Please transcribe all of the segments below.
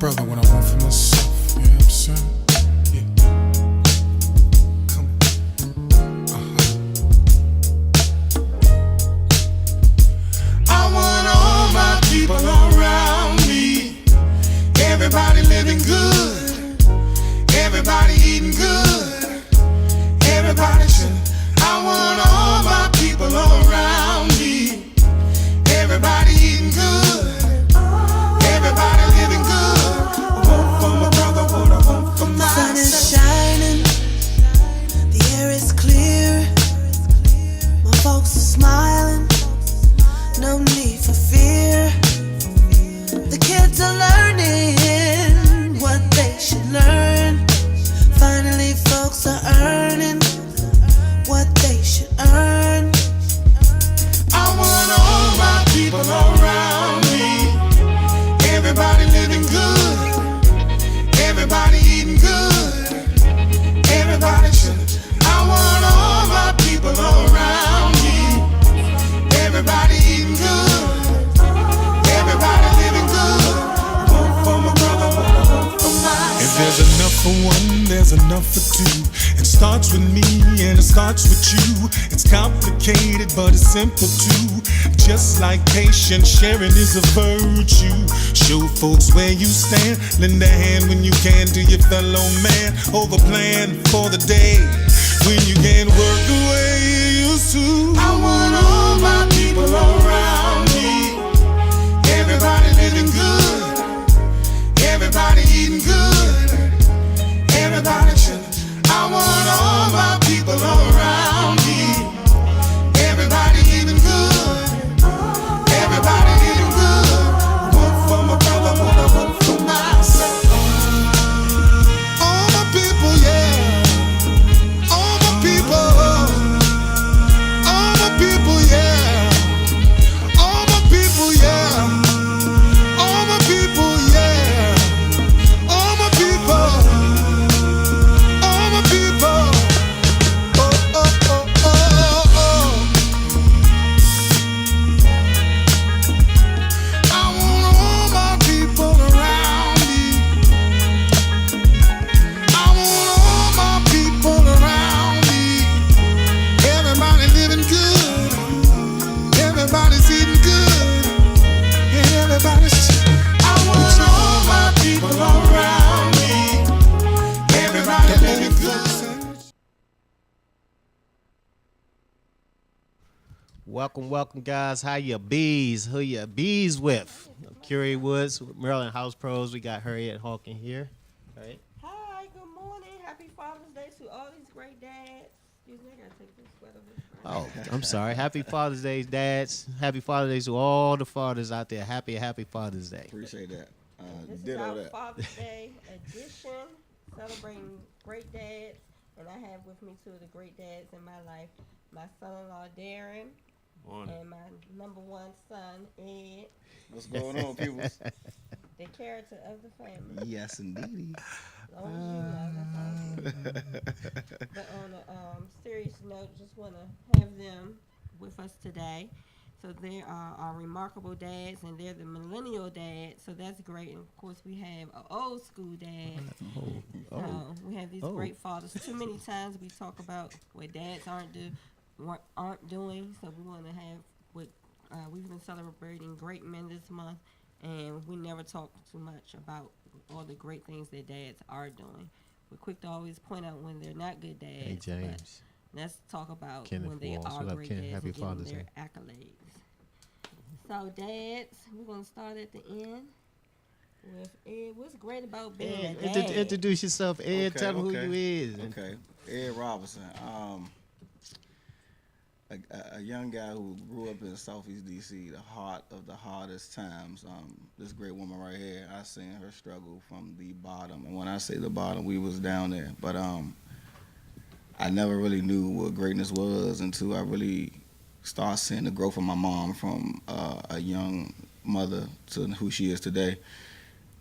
brother what I want for myself. You know what I'm saying? Yeah. Come on. I want all my people around me. Everybody living good. Everybody eating good. Everybody chilling. I want all my people around me. Everybody eating good. Everybody living good. I want for my brother what I want for myself. The sun is shining. The air is clear. My folks are smiling. No need for fear. The kids are learning what they should learn. Finally, folks are earning what they should earn. I want all my people around me. Everybody living good. Everybody eating good. Everybody chilling. I want all my people around me. Everybody eating good. Everybody living good. I want for my brother what I want for myself. If there's enough for one, there's enough for two. It starts with me and it starts with you. It's complicated, but it's simple too. Just like patience, sharing is a virtue. Show folks where you stand. Lend a hand when you can to your fellow man. Over plan for the day when you can't work the way you used to. I want all my people around me. Everybody living good. Everybody eating good. Everybody chilling. I want all my people around me. Everybody eating good. Everybody eating good. I want for my brother what I want for myself. All my people, yeah. All my people. All my people, yeah. All my people, yeah. All my people, yeah. All my people. All my people. Oh, oh, oh, oh, oh. I want all my people around me. I want all my people around me. Everybody living good. Everybody's eating good. And everybody's I want all my people around me. Everybody living good. Welcome, guys. How your bees? Who your bees with? Curie Woods, Maryland House Pros. We got Harriet Hawkins here. Right? Hi, good morning. Happy Father's Day to all these great dads. Excuse me, I gotta take this sweater off. Oh, I'm sorry. Happy Father's Day, dads. Happy Father's Day to all the fathers out there. Happy Father's Day. Appreciate that. This is Ditto our that. Father's Day edition, celebrating great dads. And I have with me two of the great dads in my life, my son-in-law, Darren, and my number one son, Ed, What's going on, people? the character of the family. Yes, indeed. As long as you know, that's all good. But on a serious note, just want to have them with us today. So they are our remarkable dads, and they're the millennial dads. So that's great. And of course, we have an old school dad. So we have these great fathers. Too many times we talk about what dads aren't doing. So we want to have what we've been celebrating great men this month, and we never talk too much about all the great things that dads are doing. We're quick to always point out when they're not good dads. Hey, James. But let's talk about Kenneth when they Walsh. are What up, great Ken? dads Happy and give them Father's their Day. accolades. So dads, we're gonna start at the end with Ed. What's great about being a dad? Introduce yourself, Ed. Okay, Tell them who okay. you is. Okay, Ed Robinson. A young guy who grew up in Southeast DC, the heart of the hardest times. This great woman right here, I seen her struggle from the bottom, and when I say the bottom, we was down there. But I never really knew what greatness was until I really started seeing the growth of my mom from a young mother to who she is today.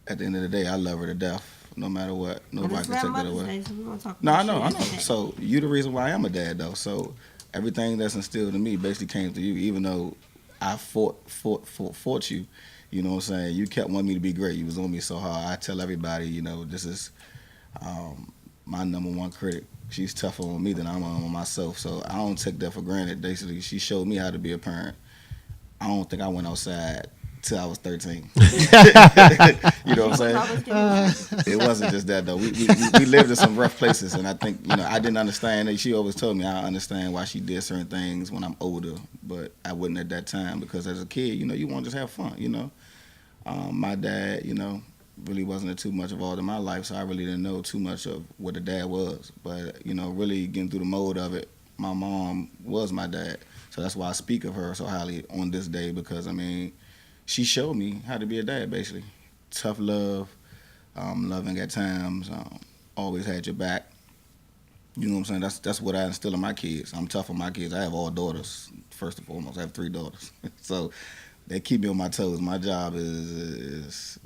At the end of the day, I love her to death, no matter what. Nobody can take that away. So we want to talk No, I about know, I know. Mother's Day. So you the reason why I am a dad, though. So everything that's instilled in me basically came to you, even though I fought you. You know what I'm saying? You kept wanting me to be great. You was on me so hard. I tell everybody, you know, this is my number one critic. She's tougher on me than I'm on myself. So I don't take that for granted. Basically, she showed me how to be a parent. I don't think I went outside till I was 13. You know what I'm saying? It wasn't just that though. We lived in some rough places, and I think, you know, I didn't understand it. She always told me I understand why she did certain things when I'm older, but I wouldn't at that time, because as a kid, you know, you want to just have fun. You know, my dad, you know, really wasn't too much involved in my life, so I really didn't know too much of what a dad was. But you know, really getting through the mode of it, my mom was my dad, so that's why I speak of her so highly on this day, because I mean, she showed me how to be a dad, basically. Tough love, loving at times, always had your back. You know what I'm saying? That's what I instill in my kids. I'm tough on my kids. I have all daughters, first and foremost. I have 3 daughters. So they keep me on my toes. My job is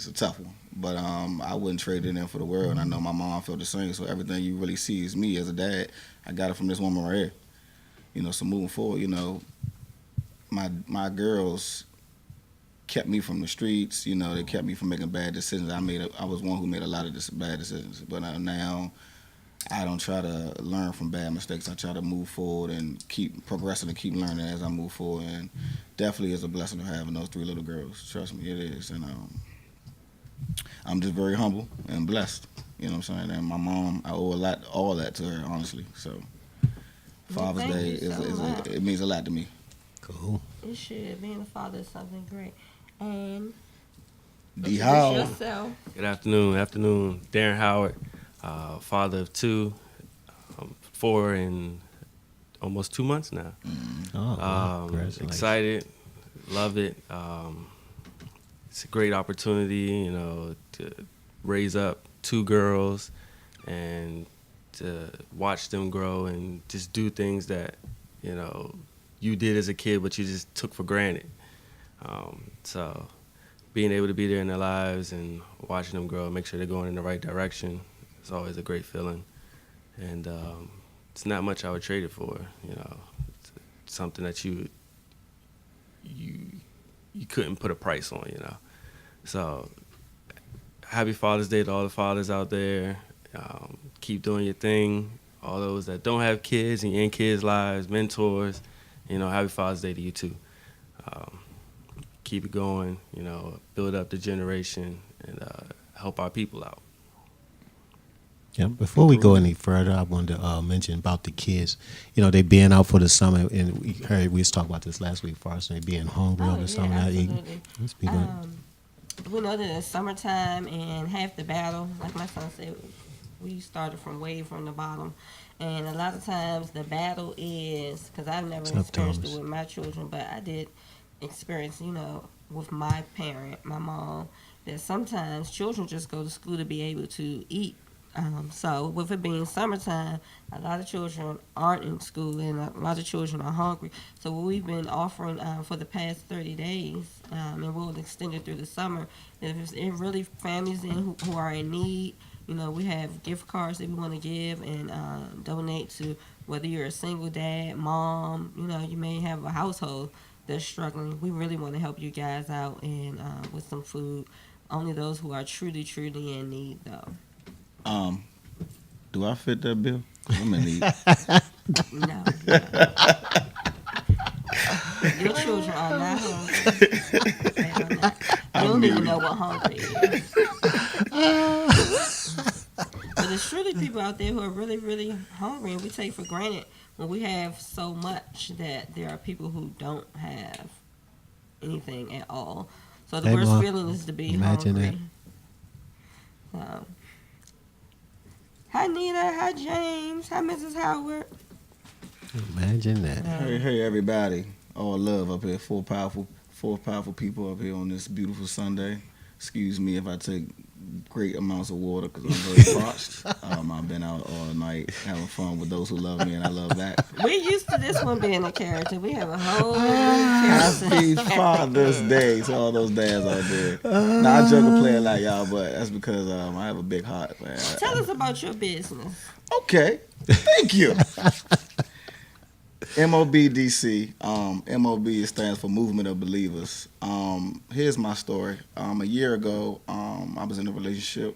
a tough one. But I wouldn't trade it in for the world, and I know my mom felt the same. So everything you really see is me as a dad. I got it from this woman right here. You know, so moving forward, you know, my girls kept me from the streets. You know, they kept me from making bad decisions. I was one who made a lot of bad decisions, but now I don't try to learn from bad mistakes. I try to move forward and keep progressing and keep learning as I move forward. And definitely is a blessing to having those 3 little girls. Trust me, it is. And I'm just very humble and blessed. You know what I'm saying? And my mom, I owe all that to her, honestly. So Father's Day it means a lot to me. Cool. It should. Being a father is something great. And D. Howell. yourself. Good afternoon. Darren Howard, father of 2, 4 and almost 2 months now. Oh, wow. Congratulations. Excited, love it. It's a great opportunity, you know, to raise up 2 girls and to watch them grow and just do things that, you know, you did as a kid, but you just took for granted. So being able to be there in their lives and watching them grow, make sure they're going in the right direction, it's always a great feeling. And it's not much I would trade it for, you know. It's something that you couldn't put a price on, you know. So happy Father's Day to all the fathers out there. Keep doing your thing. All those that don't have kids and you're in kids' lives, mentors, you know, happy Father's Day to you too. Keep it going, you know, build up the generation and help our people out. Yeah. Before we go any further, I wanted to mention about the kids. You know, they being out for the summer, and we was talking about this last week. For us, they being hungry over the summer, not eating. We know that it's summertime, and half the battle, like my son said, we started from the bottom. And a lot of times the battle is, because I've never experienced it with my children, but I did experience, you know, with my parent, my mom, that sometimes children just go to school to be able to eat. So with it being summertime, a lot of children aren't in school and a lot of children are hungry. So what we've been offering for the past 30 days, and we'll extend it through the summer, if it's really families who are in need, you know, we have gift cards that we want to give and donate to, whether you're a single dad, mom, you know, you may have a household that's struggling. We really want to help you guys out and with some food. Only those who are truly, truly in need, though. Do I fit that bill? I'm in need. No. Your children are not hungry. They are not. You don't even know what hungry is. But there's truly people out there who are really, really hungry, and we take for granted when we have so much that there are people who don't have anything at all. So the worst feeling is to be hungry. So, hi Nita, hi James, hi Mrs. Howard. Imagine that. Hey everybody. All love up here. Four powerful people up here on this beautiful Sunday. Excuse me if I take great amounts of water because I'm very parched. I've been out all night having fun with those who love me, and I love that. We're used to this one being a character. We have a whole character. Happy Father's Day to all those dads out there. Now, I joke and play like y'all, but that's because I have a big heart, man. Tell us about your business. Okay. Thank you. MOBDC. MOB stands for Movement of Believers. Here's my story. A year ago, I was in a relationship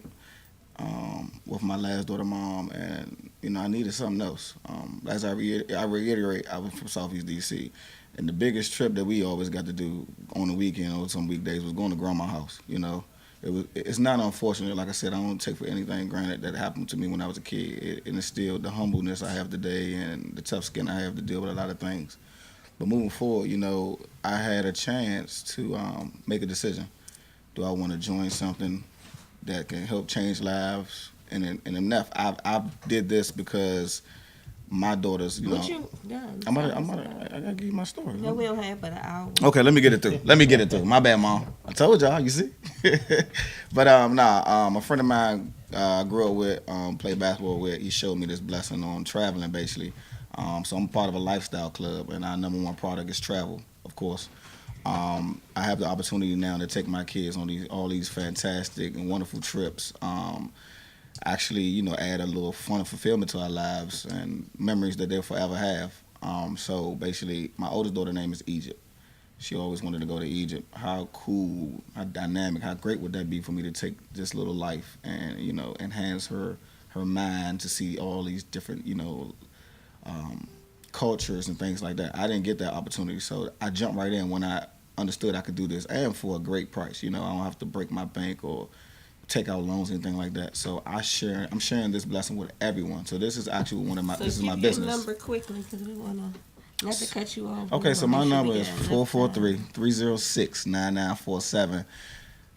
with my last daughter mom, and I needed something else. As I reiterate, I was from Southeast DC, and the biggest trip that we always got to do on the weekend or some weekdays was going to grandma's house. It's not unfortunate. Like I said, I don't take for anything granted that happened to me when I was a kid. It instilled the humbleness I have today and the tough skin I have to deal with a lot of things. But moving forward, I had a chance to make a decision. Do I want to join something that can help change lives? And enough, I did this because my daughters, What you done? I gotta give you my story. No, we don't have but an hour. Okay, let me get it through. My bad, Mom. I told y'all, you see. But a friend of mine I grew up with, played basketball with, he showed me this blessing on traveling, basically. So I'm part of a lifestyle club, and our number one product is travel, of course. I have the opportunity now to take my kids on all these fantastic and wonderful trips. Actually, add a little fun and fulfillment to our lives and memories that they'll forever have. So basically, my oldest daughter's name is Egypt. She always wanted to go to Egypt. How cool, how dynamic, how great would that be for me to take this little life and, enhance her mind to see all these different, cultures and things like that. I didn't get that opportunity, so I jumped right in when I understood I could do this, and for a great price. I don't have to break my bank or take out loans, anything like that. So I'm sharing this blessing with everyone. So this is actually this is my business. Your number quickly, because we wanna not to cut you off. Okay, so my number is 443-306-9947.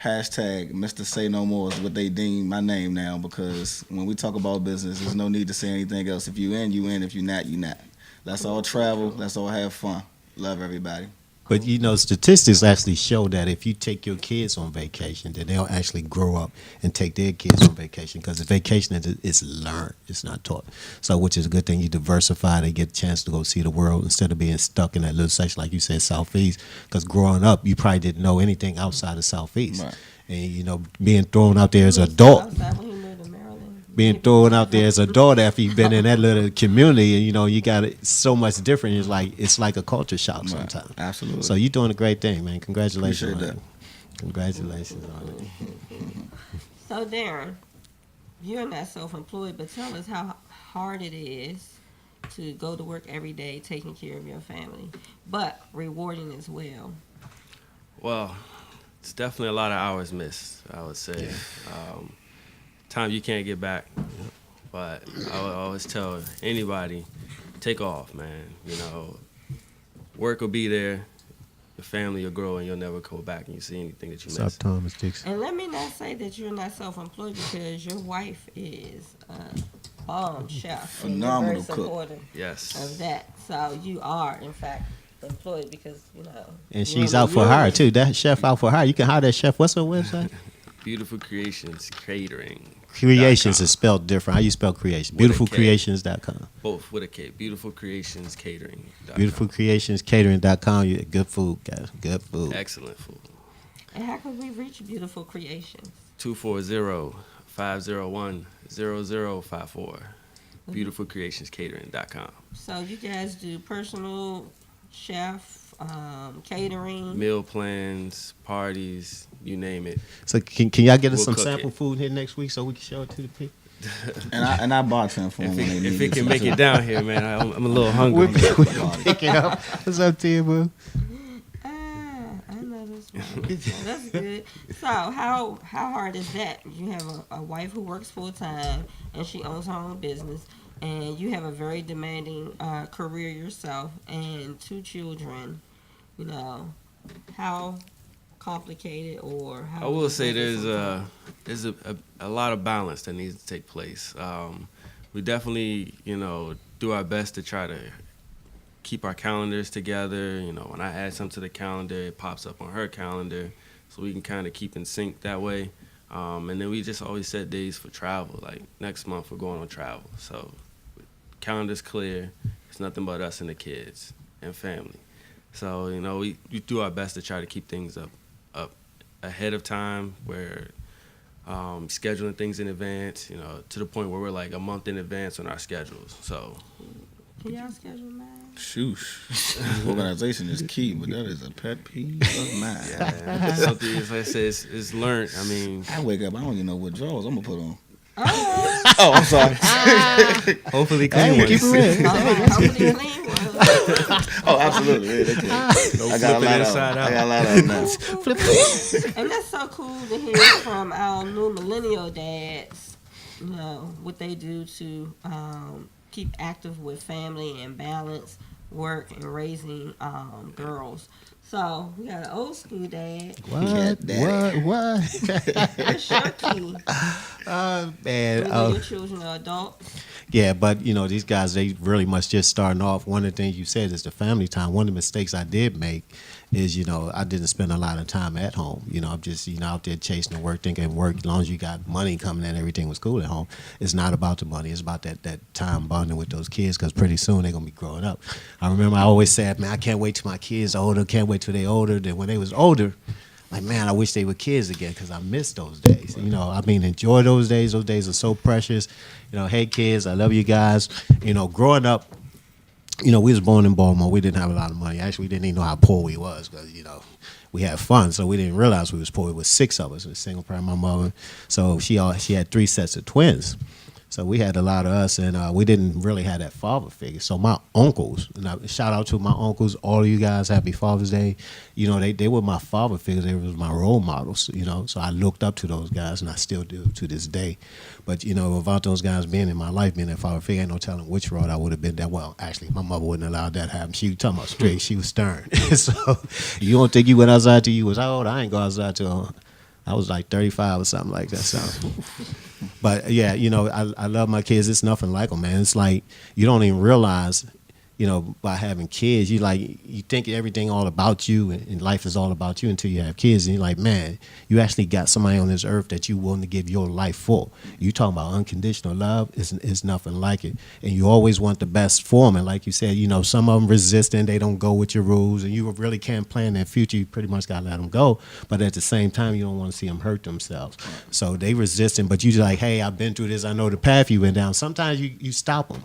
Hashtag Mr. Say No More is what they deem my name now, because when we talk about business, there's no need to say anything else. If you in, you in. If you not, you not. Let's all travel. Let's all have fun. Love everybody. But statistics actually show that if you take your kids on vacation, then they'll actually grow up and take their kids on vacation, because the vacation is learned, it's not taught. So, which is a good thing. You diversify, they get a chance to go see the world instead of being stuck in that little section, like you said, Southeast. Because growing up, you probably didn't know anything outside of Southeast, right. And being thrown out there as an adult. Outside when he moved to Maryland. Being thrown out there as a daughter after you've been in that little community, and you got it so much different. It's like a culture shock sometimes. Right. Absolutely. So you're doing a great thing, man. Congratulations Appreciate on it. Congratulations on it. So Darren, you're not self-employed, but tell us how hard it is to go to work every day, taking care of your family, but rewarding as well. Well, it's definitely a lot of hours missed, I would say. Time you can't get back. But I would always tell anybody, take off, man. Work will be there. Your family will grow, and you'll never go back and you see anything that you What's up, missed. Thomas Dixon? And let me not say that you're not self-employed, because your wife is a bomb chef. And you're Phenomenal very cook. supportive Yes. of that. So you are, in fact, employed, because, And she's out for hire, too. That chef out for hire. You can hire that chef. What's her website? Beautiful Creations Catering. Creations is spelled different. How you spell creation? With a K. BeautifulCreations.com. Both with a K. Beautiful Creations Catering. BeautifulCreationsCatering.com. You get good food, guys. Good food. Excellent food. And how can we reach Beautiful Creations? 240-501-0054. BeautifulCreationsCatering.com. So you guys do personal chef, catering. Meal plans, parties, you name it. So can y'all get us We'll some cook sample it. food here next week so we can show it to the people? And I bartend for them when they need If it can me. make it down here, man, I'm a little hungry. Pick it up. What's up, Tia Boo? I know this one. So that's good. So how hard is that? You have a wife who works full time and she owns her own business, and you have a very demanding career yourself and 2 children. How complicated or how? I will say difficult there's a lot of balance that needs to take place. We definitely, do our best to try to keep our calendars together. When I add something to the calendar, it pops up on her calendar, so we can kind of keep in sync that way. And then we just always set days for travel. Like next month, we're going on travel. So calendar's clear. It's nothing but us and the kids and family. So, we do our best to try to keep things up ahead of time, where scheduling things in advance, to the point where we're like a month in advance on our schedules. So Can y'all schedule mine? Shoosh. Organization is key, but that is a pet peeve of mine. Yeah, something is, like I said, it's learned. I mean, I wake up, I don't even know what drawers I'm gonna put on. Oh, Oh, I'm sorry. hopefully clean ones. keep it real. hopefully clean one. Oh, absolutely. Yeah, they clean. I got a flipping lot of inside them. out. I got a lot of them now. And that's so cool to hear from our new millennial dads, you know, what they do to keep active with family and balance work and raising girls. So we got an old school dad. What? What's your key? Man, When your children are adults. yeah, but you know these guys, they really must just starting off. One of the things you said is the family time. One of the mistakes I did make is, you know, I didn't spend a lot of time at home. You know, I'm just, you know, out there chasing the work, thinking work, as long as you got money coming in, everything was cool at home. It's not about the money. It's about that time bonding with those kids, because pretty soon they're going to be growing up. I remember I always said, man, I can't wait till my kids are older, can't wait till they're older. Then when they was older, like, man, I wish they were kids again, because I miss those days. You know, I mean, enjoy those days. Those days are so precious. You know, hey, kids, I love you guys. You know, growing up, you know, we was born in Baltimore. We didn't have a lot of money. Actually, we didn't even know how poor we was, because, you know, we had fun, so we didn't realize we was poor. It was 6 of us, a single parent, my mother. So she had 3 sets of twins. So we had a lot of us, and we didn't really have that father figure. So my uncles, and shout out to my uncles, all of you guys, happy Father's Day. You know, they were my father figures. They was my role models, you know. So I looked up to those guys, and I still do to this day. But, you know, without those guys being in my life, being that father figure, ain't no telling which road I would have been that. Well, actually, my mother wouldn't allow that to happen. She was talking about straight. She was stern. So you don't think you went outside till you was how old? I ain't go outside till I was like 35 or something like that. So, but yeah, you know, I love my kids. It's nothing like them, man. It's like you don't even realize, you know, by having kids, you think everything all about you, and life is all about you until you have kids, and you're like, man, you actually got somebody on this earth that you willing to give your life for. You talking about unconditional love, is nothing like it, and you always want the best for them. And like you said, you know, some of them resistant, they don't go with your rules, and you really can't plan their future. You pretty much gotta let them go, but at the same time, you don't want to see them hurt themselves. So they resistant, but you like, hey, I've been through this. I know the path you went down. Sometimes you stop them.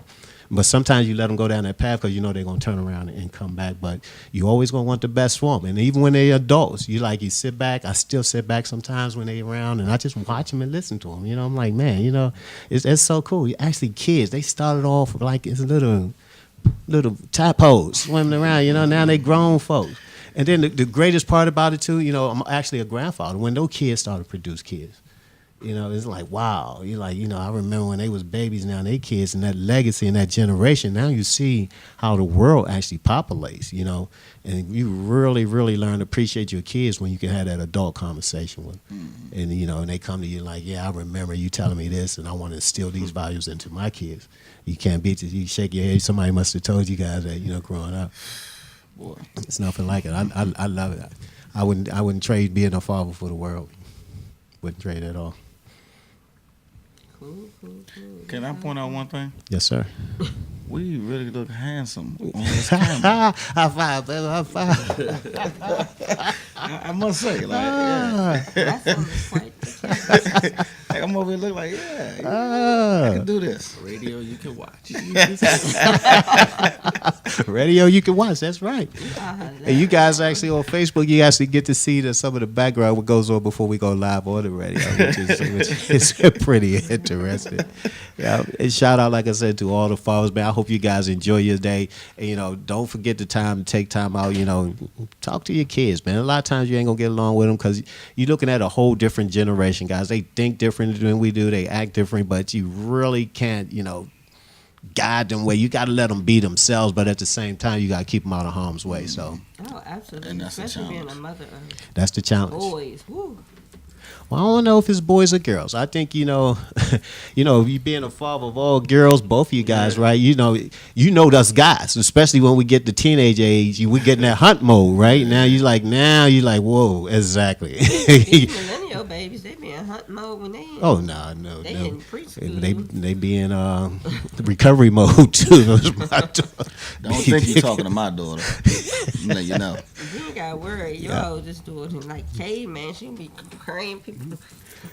But sometimes you let them go down that path because you know they're going to turn around and come back. But you always going to want the best for them. And even when they're adults, you sit back. I still sit back sometimes when they're around, and I just watch them and listen to them. You know, I'm like, man, you know, it's so cool. Actually, kids, they started off like it's little tadpoles swimming around. You know, now they grown folks. And then the greatest part about it, too, you know, I'm actually a grandfather. When those kids started to produce kids, you know, it's like, wow. You're like, you know, I remember when they was babies, now they kids, and that legacy and that generation. Now you see how the world actually populates, you know, and you really, really learn to appreciate your kids when you can have that adult conversation with them. Mm-hmm. And, you know, and they come to you like, yeah, I remember you telling me this, and I want to instill these values into my kids. You can't beat it. You shake your head. Somebody must have told you guys that, you know, growing up. Boy, it's nothing like it. I love it. I wouldn't trade being a father for the world. Wouldn't trade at all. Cool. Can I point out one thing? Yes, sir. We really look handsome on this camera. High five, baby, high five. I must say, like, yeah. That's on the quite Like, I'm over here looking like, I can do this. Radio you can watch. Radio you can watch, that's right. And you guys actually on Facebook, you actually get to see some of the background what goes on before we go live on the radio, which is pretty interesting. Yeah, and shout out, like I said, to all the followers, man. I hope you guys enjoy your day. And, you know, don't forget to take time out, you know, talk to your kids, man. A lot of times you ain't gonna get along with them because you're looking at a whole different generation, guys. They think different than we do, they act different, but you really can't, you know, guide them way. You got to let them be themselves, but at the same time, you got to keep them out of harm's way. So, oh, absolutely, and that's especially the being challenge. a mother of that's the challenge. boys. Woo. Well, I don't know if it's boys or girls. I think, you know, you being a father of all girls, both of you guys, right? You know us guys, especially when we get to teenage age, we get in that hunt mode, right? Now you're like, whoa, exactly. These millennial babies, they be in hunt mode when they in. Oh no. They in preschool. They be in recovery mode too. Don't think you're talking to my daughter. No, you know. You ain't gotta worry. Your Yeah. oldest daughter, like caveman, she be carrying people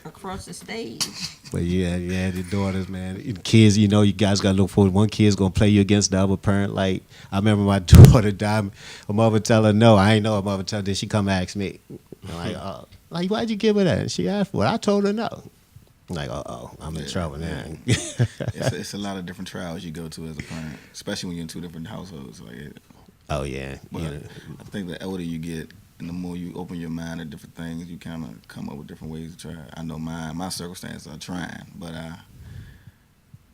across the stage. But yeah, the daughters, man. And kids, you know, you guys got to look forward. One kid's going to play you against the other parent. Like, I remember my daughter died. Her mother tell her no. I ain't know her mother tell her. Then she come ask me. I'm like, why'd you give her that? And she asked for it. I told her no. I'm like, I'm in trouble now. It's a lot of different trials you go to as a parent, especially when you're in two different households. Oh, yeah. But Yeah. I think the older you get and the more you open your mind to different things, you kind of come up with different ways to try. I know my circumstances are trying, but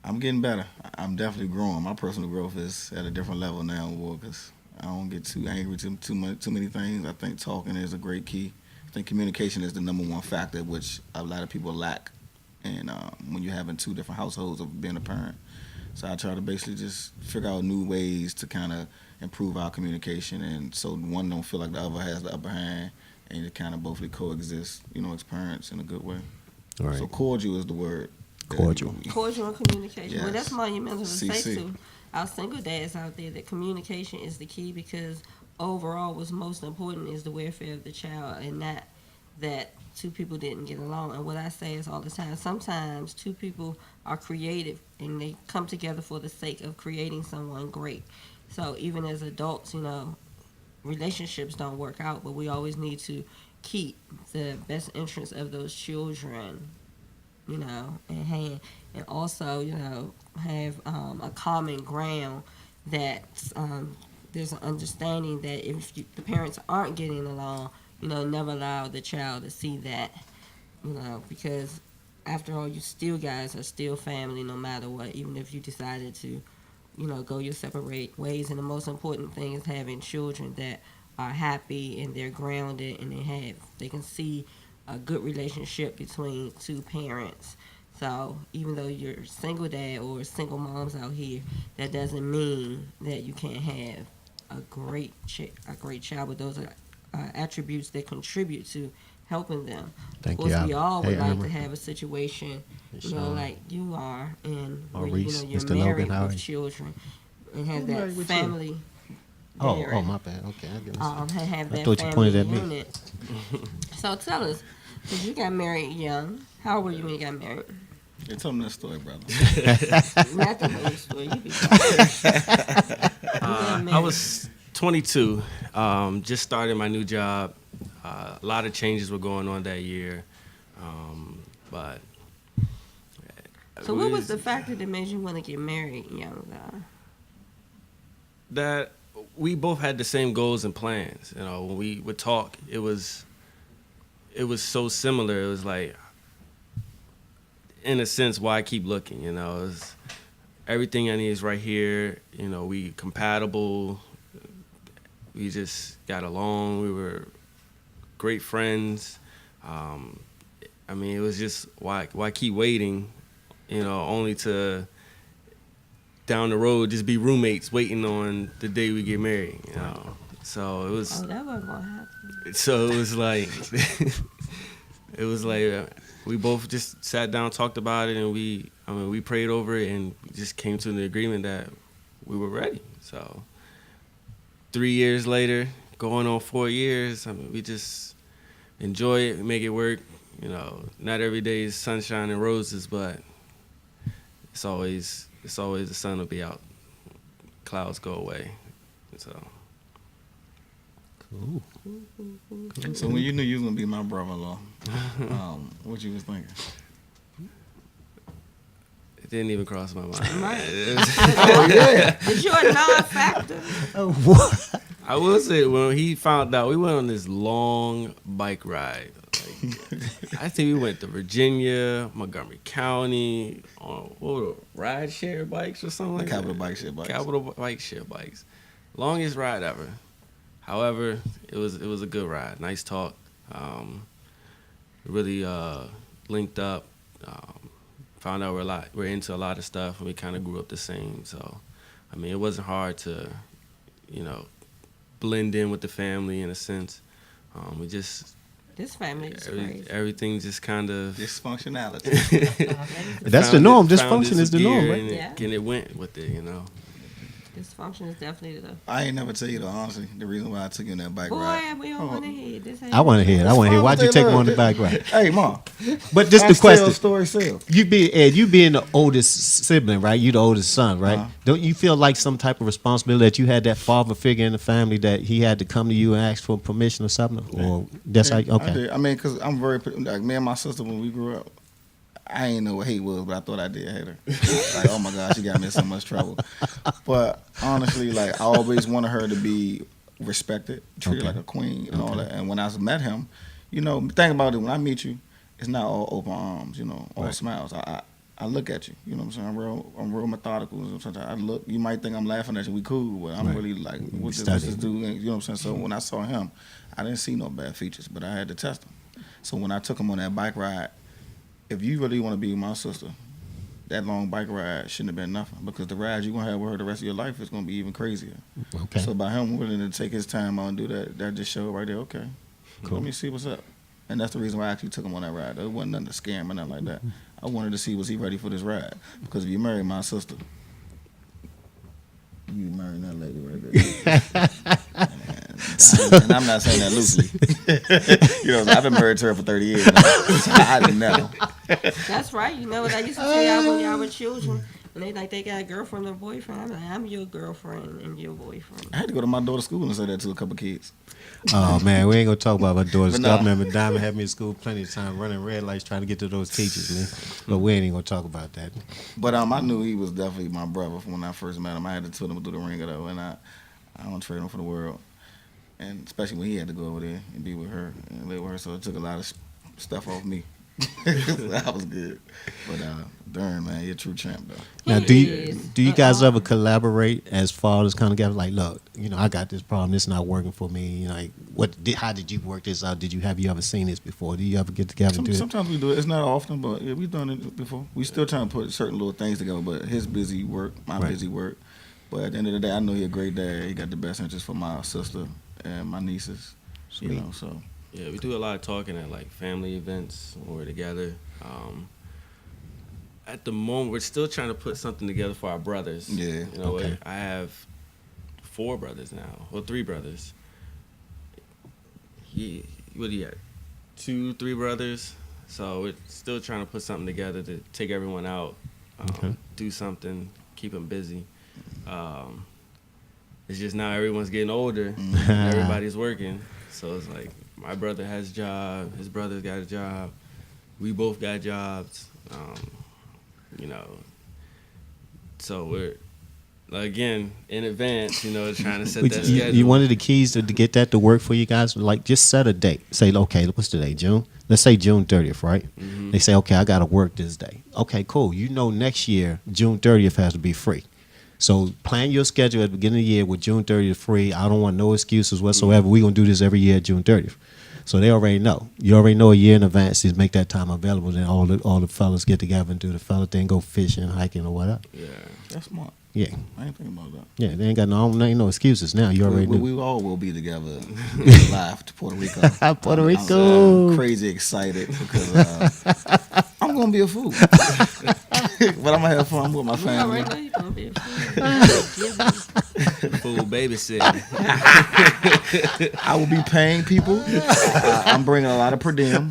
I'm getting better. I'm definitely growing. My personal growth is at a different level now, because I don't get too angry to too many things. I think talking is a great key. I think communication is the number one factor, which a lot of people lack. And when you're having two different households of being a parent, so I try to basically just figure out new ways to kind of improve our communication, and so one don't feel like the other has the upper hand, and to kind of both coexist, as parents in a good way. All right. So cordial is the word. Cordial. Cordial communication. Well, Yes. that's monumental to say CC. to our single dads out there that communication is the key, because overall what's most important is the welfare of the child, and not that two people didn't get along. And what I say is all the time, sometimes two people are creative and they come together for the sake of creating someone great. So even as adults, relationships don't work out, but we always need to keep the best interests of those children, in hand, and also, have a common ground that there's an understanding that if the parents aren't getting along, never allow the child to see that, because after all, you still guys are still family no matter what, even if you decided to, go your separate ways. And the most important thing is having children that are happy and they're grounded and they can see a good relationship between two parents. So even though you're single dad or single moms out here, that doesn't mean that you can't have a great child. But those are attributes that contribute to helping them. Thank of course, you. we all would Hey, like Amber. to have a situation, Sean. like you are, and Or where Reese, you're Mr. married Logan, how are with you? children and have Who's that married with you? family. Oh, unit. my bad. Okay, I get it. Have I that thought you family pointed at me. unit. So tell us, because you got married young. How old were you when you got married? Yeah, tell them that story, brother. Not the whole story. You be quiet. I was 22, just started my new job. A lot of changes were going on that year, but. So what was the factor that made you want to get married young? That we both had the same goals and plans. When we would talk, it was so similar. It was like, in a sense, why keep looking? It was, everything I need is right here. We compatible. We just got along. We were great friends. It was just why keep waiting? Only to down the road just be roommates waiting on the day we get married. So it was. Oh, that wasn't gonna happen. So it was like, we both just sat down, talked about it, and we prayed over it, and we just came to an agreement that we were ready. So 3 years later, going on 4 years, we just enjoy it, make it work. Not every day is sunshine and roses, but it's always the sun will be out, clouds go away. So. Cool. So when you knew you was gonna be my brother-in-law, what you was thinking? It didn't even cross my mind. Right. Oh yeah. Is you a non-factor? Oh, what? I will say, when he found out, we went on this long bike ride. I think we went to Virginia, Montgomery County, on ride share bikes or something like that. Capital bike shit bikes. Capital bike share bikes. Longest ride ever. However, it was a good ride. Nice talk. Really linked up. Found out we're into a lot of stuff, and we kind of grew up the same. So, it wasn't hard to, blend in with the family in a sense. We just This family is crazy. everything just kind of Dysfunctionality. That's the norm. found Dysfunction its is the norm, gear, right? and Yeah. it went with it. Dysfunction is definitely the I ain't never tell you the honestly. The reason why I took you on that bike boy. ride. We don't want to hear this. I want to hear it. I want to hear. Why'd you take him on the bike ride? Hey, Mom. But just the question. Story sell. You being the oldest sibling, right? You the oldest son, right? Don't you feel like some type of responsibility that you had that father figure in the family that he had to come to you and ask for permission or something? Or that's how? I Okay. did. I mean, because I'm very, like, me and my sister, when we grew up, I ain't know what hate was, but I thought I did hate her. Like, oh my God, she got me in so much trouble. But honestly, like, I always wanted her to be respected, treated like a queen and all that. And when I met him, you know, think about it, when I meet you, it's not all open arms, you know, all smiles. I look at you, you know what I'm saying? I'm real methodical. Sometimes I look, you might think I'm laughing at you, we cool, but I'm really like, what's this dude? You know what I'm saying? So when I saw him, I didn't see no bad features, but I had to test him. So when I took him on that bike ride, if you really want to be with my sister, that long bike ride shouldn't have been nothing, because the ride you're going to have with her the rest of your life is going to be even crazier. Okay. So by him willing to take his time out and do that, that just showed right there, okay, Cool. let me see what's up. And that's the reason why I actually took him on that ride. There wasn't nothing to scare him or nothing like that. I wanted to see, was he ready for this ride? Because if you marry my sister, you marrying that lady right there. And I'm not saying that loosely. You know, I've been married to her for 30 years now. So I didn't know. That's right. You know what I used to say out when y'all were children? When they like they got a girlfriend or boyfriend, I'm like, I'm your girlfriend and your boyfriend. I had to go to my daughter's school and say that to a couple kids. Oh man, we ain't gonna talk about my daughter's But stuff. nah. Remember, Diamond had me in school plenty of time running red lights trying to get to those teachers, man. But we ain't even gonna talk about that. But I knew he was definitely my brother from when I first met him. I had to put him through the ringer though, and I don't trade him for the world. And especially when he had to go over there and be with her and live with her, so it took a lot of stuff off me. That was good. But darn man, you're a true champ though. Now, He do is. you guys ever collaborate as fathers, kind of guys? Like, look, you know, I got this problem. This not working for me. You know, like, how did you work this out? Have you ever seen this before? Do you ever get together and do it? Sometimes we do it. It's not often, but yeah, we've done it before. We still trying to put certain little things together, but his busy work, my Right. busy work. But at the end of the day, I know he's a great dad. He got the best interest for my sister and my nieces. Sweet. You know, so Yeah, we do a lot of talking at like family events when we're together. At the moment, we're still trying to put something together for our brothers. Yeah, You know, okay. I have 4 brothers now, or 3 brothers. What do you got? 2, 3 brothers. So we're still trying to put something together to take everyone out, Okay. do something, keep them busy. It's just now everyone's getting older, and everybody's working. So it's like my brother has a job, his brother's got a job, we both got jobs. You know, so we're again in advance. You know, trying to set that schedule. You one of the keys to get that to work for you guys, like just set a date. Say, okay, what's today? June. Let's say June 30th, right? Mm-hmm. They say, okay, I got to work this day. Okay, cool. You know, next year June 30th has to be free. So plan your schedule at the beginning of the year with June 30th free. I don't want no excuses whatsoever. We're going to do this every year at June 30th. So they already know. You already know a year in advance to make that time available. Then all the fellas get together and do the fella thing, go fishing, hiking, or whatever. Yeah. that's smart. Yeah, I ain't thinking about that. yeah. They ain't got ain't no excuses now. You already knew. We all will be together live to Puerto Rico. Puerto I'm Rico. crazy excited because I'm gonna be a fool, but I'm gonna have fun with my You family. already know you're gonna be a fool. Full babysitting. I will be paying people. I'm bringing a lot of per diem.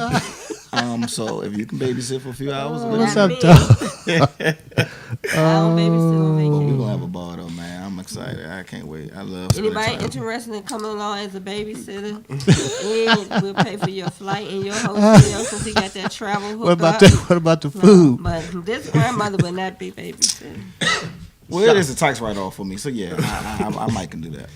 So if you can babysit for a few hours, What's Not up, me. dog? I don't babysit on we're vacation. gonna have a ball though, man. I'm excited. I can't wait. I love spending Anybody time. interested in coming along as a babysitter? And we'll pay for your flight and your hotel since he got that travel hook What about up. that? What about the food? But this grandmother would not be babysitting. Well, it is a tax write-off for me, so yeah, I might can do that.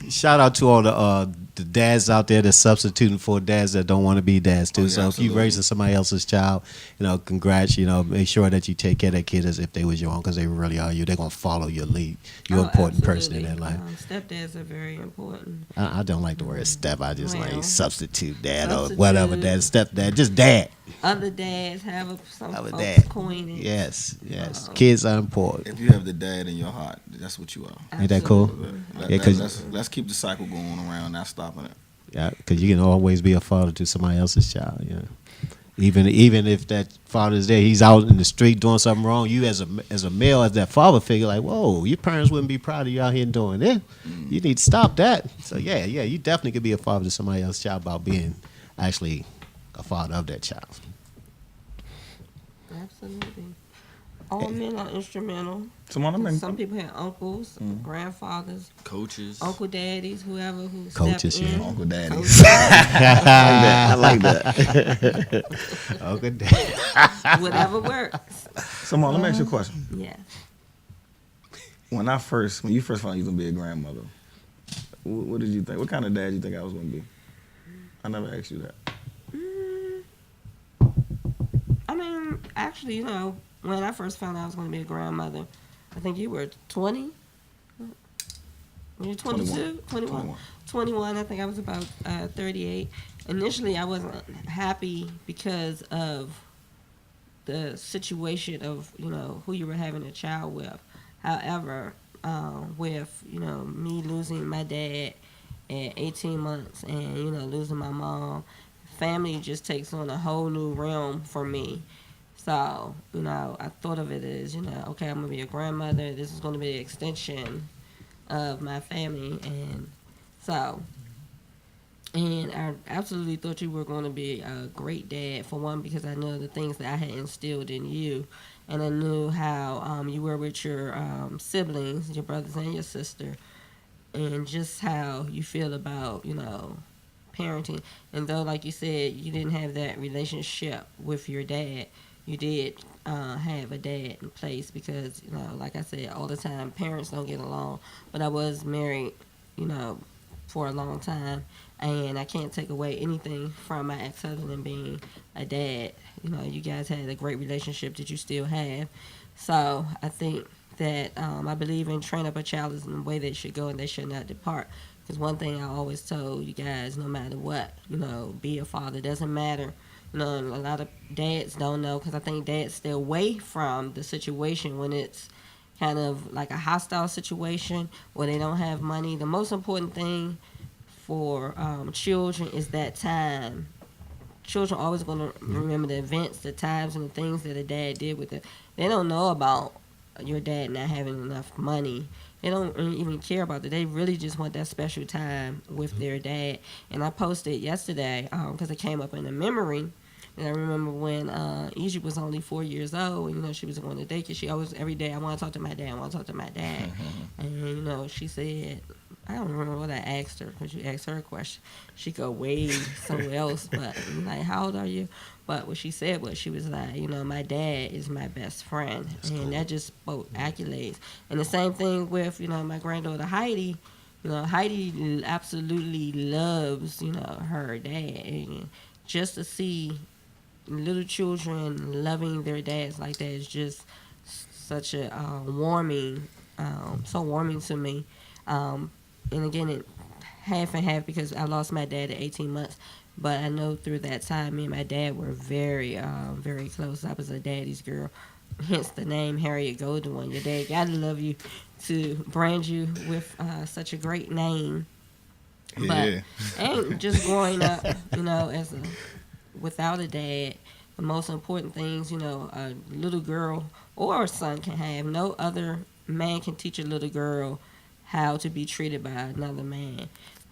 Shout out to all the dads out there that's substituting for dads that don't want to be dads too. Oh, yeah, So if absolutely. you raising somebody else's child, you know, congrats. You know, make sure that you take care of that kid as if they was your own, because they really are you. They're gonna follow your lead. You're an Oh, important person in absolutely. their life. Stepdads are very important. I don't like the word step. I just Well, like substitute dad or substitute. whatever. Dad, stepdad, just dad. Other dads have some Have a folks dad. coin it. Yes, yes. Kids are important. If you have the dad in your heart, that's what you are. Ain't that cool? Absolutely. Yeah, 'cause- Let's keep the cycle going around, not stopping it. Yeah, because you can always be a father to somebody else's child. Yeah. Even if that father's there, he's out in the street doing something wrong. You as a male, as that father figure, like, whoa, your parents wouldn't be proud of you out here doing this. You need to stop that. So yeah, you definitely could be a father to somebody else's child about being actually a father of that child. Absolutely. All men are instrumental. Some people had uncles, grandfathers, Coaches. uncle daddies, whoever who Coaches, stepped in. yeah. Uncle Daddy. Coaches. I like that. Okay, Dad. Whatever works. So, Mom, let me ask you a question. Yeah. When you first found out you was gonna be a grandmother, what did you think? What kind of dad did you think I was gonna be? I never asked you that. I mean, actually, you know, when I first found out I was going to be a grandmother, I think you were 20. Were you 22? 21. 21. I think I was about 38. Initially, I wasn't happy because of the situation of, you know, who you were having a child with. However, with, you know, me losing my dad at 18 months and, you know, losing my mom, family just takes on a whole new realm for me. So, you know, I thought of it as, you know, okay, I'm going to be a grandmother. This is going to be an extension of my family. And so, and I absolutely thought you were going to be a great dad, for one, because I know the things that I had instilled in you. And I knew how you were with your siblings, your brothers and your sister, and just how you feel about, you know, parenting. And though, like you said, you didn't have that relationship with your dad, you did have a dad in place because, you know, like I said, all the time, parents don't get along. But I was married, you know, for a long time, and I can't take away anything from my ex-husband being a dad. You know, you guys had a great relationship that you still have. So I think that I believe in train up a child is in the way they should go and they should not depart. Because one thing I always told you guys, no matter what, you know, be a father. Doesn't matter. You know, a lot of dads don't know, because I think dads stay away from the situation when it's kind of like a hostile situation where they don't have money. The most important thing for children is that time. Children are always going to remember the events, the times, and the things that a dad did with it. They don't know about your dad not having enough money. They don't even care about that. They really just want that special time with their dad. And I posted yesterday because it came up in a memory. And I remember when Egypt was only 4 years old, and, you know, she was going to daycare. She always, every day, I want to talk to my dad, I want to talk to my dad. And, you know, she said, I don't remember what I asked her, because you asked her a question. She go way somewhere else, but I'm like, how old are you? But what she said was, she was like, you know, my dad is my best friend. And that just spoke accolades. And the same thing with, you know, my granddaughter Heidi. You know, Heidi absolutely loves, you know, her dad. And just to see little children loving their dads like that is just such a warming, so warming to me. And again, it half and half, because I lost my dad at 18 months. But I know through that time, me and my dad were very, very close. I was a daddy's girl, hence the name Harriet Golden. Your dad gotta love you to brand you with such a great name. Yeah. But and just growing up, you know, without a dad, the most important things, you know, a little girl or a son can have. No other man can teach a little girl how to be treated by another man.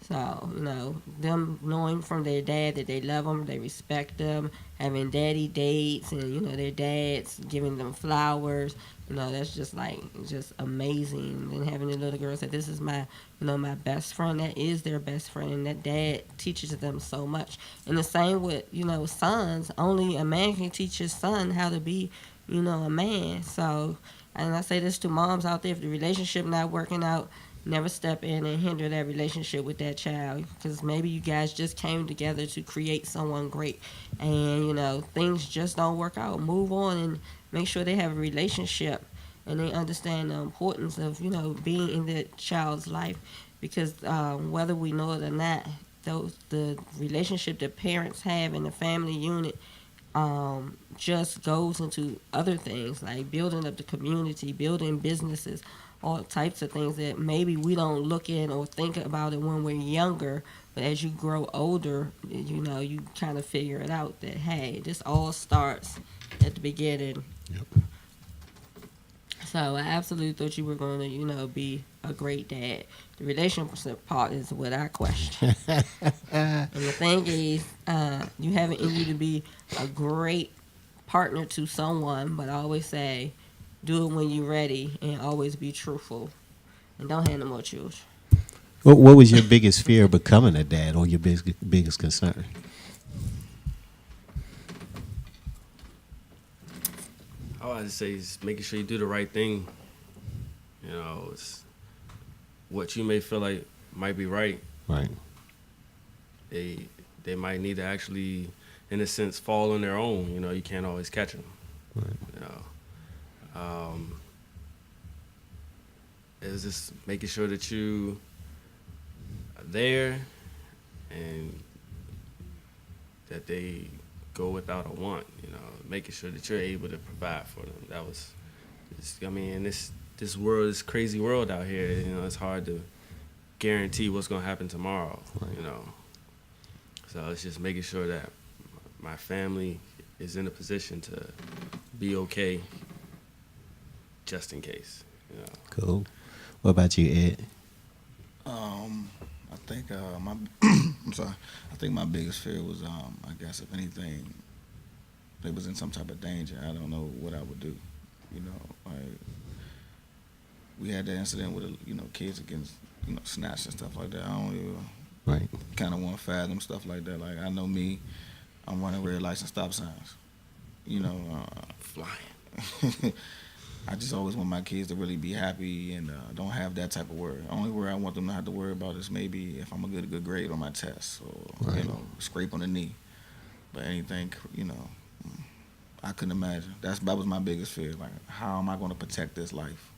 So, you know, them knowing from their dad that they love them, they respect them, having daddy dates, and, you know, their dads giving them flowers, you know, that's just like, just amazing. And having the little girl say, this is my, you know, my best friend, that is their best friend, and that dad teaches them so much. And the same with, you know, sons. Only a man can teach his son how to be, you know, a man. So, and I say this to moms out there, if the relationship not working out, never step in and hinder that relationship with that child, because maybe you guys just came together to create someone great, and, you know, things just don't work out. Move on and make sure they have a relationship and they understand the importance of, you know, being in that child's life, because whether we know it or not, the relationship that parents have in the family unit just goes into other things like building up the community, building businesses, all types of things that maybe we don't look in or think about it when we're younger. But as you grow older, you know, you kind of figure it out that, hey, this all starts at the beginning. So I absolutely thought you were going to, you know, be a great dad. The relationship part is what I question. And the thing is, you have it in you to be a great partner to someone, but I always say, do it when you're ready and always be truthful. And don't have no more children. What was your biggest fear of becoming a dad, or your biggest concern? All I say is making sure you do the right thing. You know, it's what you may feel like might be right. Right. They might need to actually, in a sense, fall on their own. You know, you can't always catch them. Right. You know, it's just making sure that you are there and that they go without a want. You know, making sure that you're able to provide for them. That was, I mean, this world, this crazy world out here. You know, it's hard to guarantee what's gonna happen tomorrow. Right. You know, so it's just making sure that my family is in a position to be okay, just in case. You know. Cool. What about you, Ed? I think my I'm sorry. I think my biggest fear was I guess if anything, they was in some type of danger. I don't know what I would do. You know, like we had that incident with kids against snatch and stuff like that. I don't even Right. kind of want to fathom stuff like that. Like I know me, I'm running red lights and stop signs. You know, Flying. I just always want my kids to really be happy and don't have that type of worry. Only worry I want them to have to worry about is maybe if I'm gonna get a good grade on my test or Right. scrape on the knee. But anything, I couldn't imagine. That was my biggest fear. Like, how am I going to protect this life?